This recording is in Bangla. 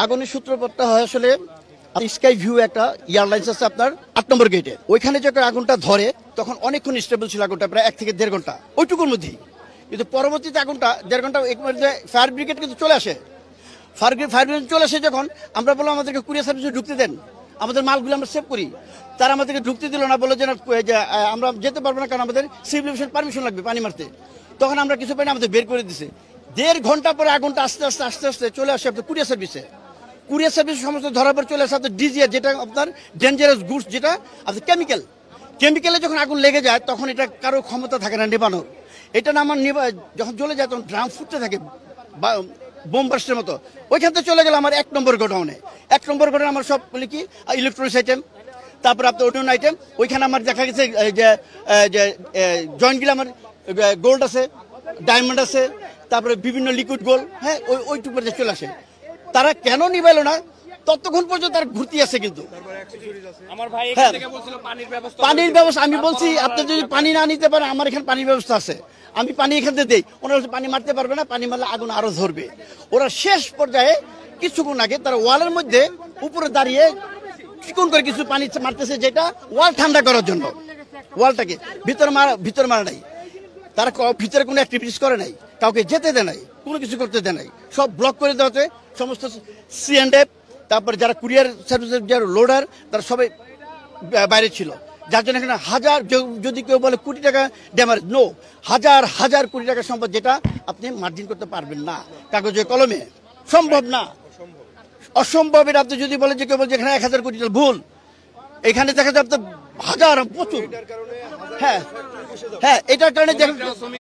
আগুনের সূত্রপাতটা হয় আসলে স্কাই ভিউ একটা এয়ারলাইন্স আছে আপনার 8 নম্বর গেটে। ওইখানে যখন আগুনটা ধরে তখন অনেকক্ষণ স্টেবল ছিল আগুনটা, প্রায় 1 থেকে 1.5 ঘন্টা ওইটুকুর মধ্যেই। কিন্তু পরবর্তীতে আগুনটা 1.5 ঘন্টা ফায়ার ব্রিগেড কিন্তু চলে আসে। ফায়ার ব্রিগেড চলে আসে যখন আমরা বললাম আমাদেরকে কুরিয়ার সার্ভিসে ঢুকতে দেন, আমাদের মালগুলো আমরা সেভ করি। তারা আমাদেরকে ঢুকতে দিল না, বলে যে আমরা যেতে পারবো না, কারণ আমাদের সিভিল এভিয়েশন পারমিশন লাগবে পানি মারতে। তখন আমরা কিছু পাই না, আমাদের বের করে দিছে। 1.5 ঘন্টা পরে আগুনটা আস্তে আস্তে চলে আসে আপনার কুরিয়ার সার্ভিসে। কুরিয়ার সার্ভিস সমস্ত ধরার পর চলে আসে আপনার ডিজিআর, যেটা আপনার ডেঞ্জারাস গুডস, যেটা আপনার কেমিক্যালে যখন আগুন লেগে যায় তখন এটা কারো ক্ষমতা থাকে না নেবানোর। এটা না আমার যখন জ্বলে যায় তখন ড্রাম ফুটতে থাকে বোম বাস্টের মতো। ওইখান থেকে চলে গেল আমার 1 নম্বর গোডাউনে। 1 নম্বর গোডাউনে আমার সব কি ইলেকট্রনিক্স আইটেম, তারপর আপনার অন্যান্য আইটেম। ওইখানে আমার দেখা গেছে যে জয়েন্টগুলো আমার গোল্ড আছে, ডায়মন্ড আছে, তারপরে বিভিন্ন লিকুইড গোল্ড, হ্যাঁ ওইটুকু চলে আসে। তারা কেন নিবাইল না ততক্ষণ পর্যন্ত তার ঘুরতি আছে। কিন্তু পানির ব্যবস্থা আমি বলছি, আপনি যদি পানি না নিতে পারেন আমার এখানে পানির ব্যবস্থা আছে, আমি পানি এখান থেকে দেই। ওনারা পানি মারতে পারবে না, পানি মারলে আগুন আরো ধরবে। ওরা শেষ পর্যায়ে কিছুক্ষণ আগে তারা ওয়ালের মধ্যে উপরে দাঁড়িয়ে চিকন করে কিছু পানি মারতেছে, যেটা ওয়াল ঠান্ডা করার জন্য। ওয়ালটাকে ভিতরে মারা নাই, তারা ভিতরে কোনো অ্যাক্টিভিটিস করে নাই, কাউকে যেতে দেয় নাই, কোনো কিছু করতে দেয় নাই, সব ব্লক করে দেওয়াতে সমস্ত C&F, তারপরে যারা কুরিয়ার সার্ভিসের যারা লোডার তারা সবাই বাইরে ছিল। যার জন্য এখানে হাজার, যদি কেউ বলে কোটি টাকা ড্যামেজ, নো, হাজার কোটি টাকা সম্পদ, যেটা আপনি মার্জিন করতে পারবেন না কাগজে কলমে, সম্ভব না, অসম্ভব। এটা আপনি যদি বলেন যে কেউ বলছে এখানে 1000 কোটি টাকা, ভুল। এখানে দেখা যায় আপনার হাজার, প্রচুর। হ্যাঁ, এটার কারণে